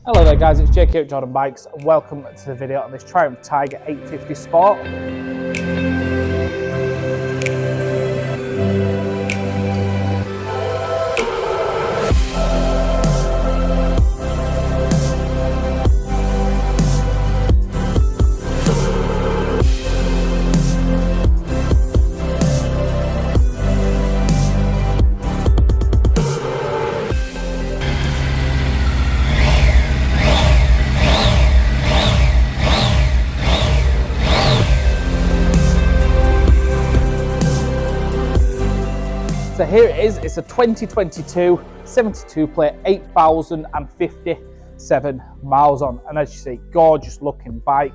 Hello there guys, it's JK at Jordan Bikes and welcome to the video on this Triumph Tiger 850 Sport. So here it is, it's a 2022 72 plate, 8,057 miles on, and as you see, gorgeous looking bike.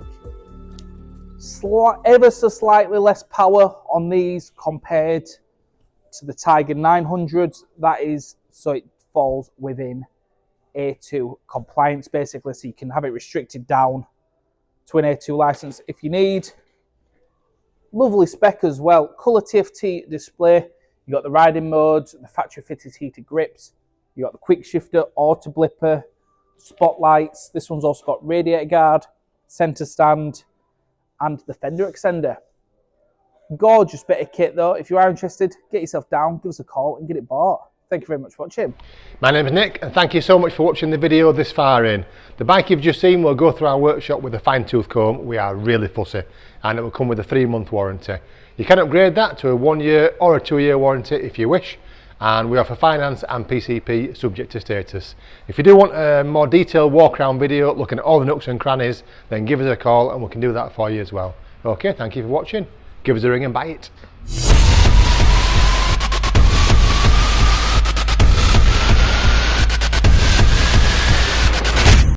Ever so slightly less power on these compared to the Tiger 900s, that is, so it falls within A2 compliance basically, so you can have it restricted down to an A2 license if you need. Lovely spec as well, colour TFT display. You got the riding modes, the factory fitted heated grips. You got the quick shifter, auto blipper, spotlights. This one's also got radiator guard, center stand, and the fender extender. Gorgeous bit of kit though. If you are interested, get yourself down, give us a call and get it bought. Thank you very much for watching. My name is Nick and thank you so much for watching the video this far in. The bike you've just seen will go through our workshop with a fine tooth comb. We are really fussy and it will come with a 3-month warranty. You can upgrade that to a 1-year or a 2-year warranty if you wish, and we offer finance and PCP subject to status. If you do want a more detailed walk around video looking at all the nooks and crannies, then give us a call and we can do that for you as well. Okay, thank you for watching. Give us a ring and buy it.